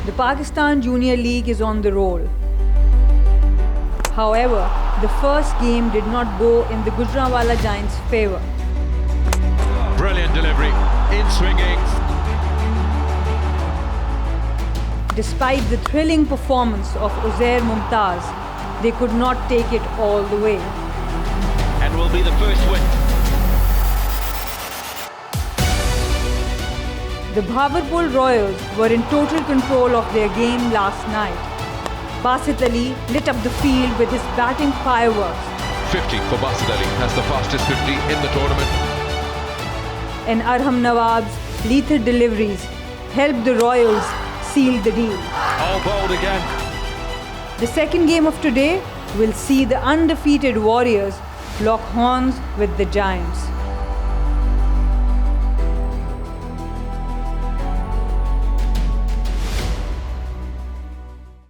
The Pakistan Junior League is on the roll. However, the first game did not go in the Gujranwala Giants' favour. Brilliant delivery, in swinging. Despite the thrilling performance of Uzair Mumtaz, they could not take it all the way. And will be the first win. The Bahawalpur Royals were in total control of their game last night. Basit Ali lit up the field with his batting fireworks. 50 for Basit Ali, that's the fastest 50 in the tournament. And Arham Nawab's lethal deliveries helped the Royals seal the deal. All bowled again. The second game of today will see the undefeated Warriors lock horns with the Giants.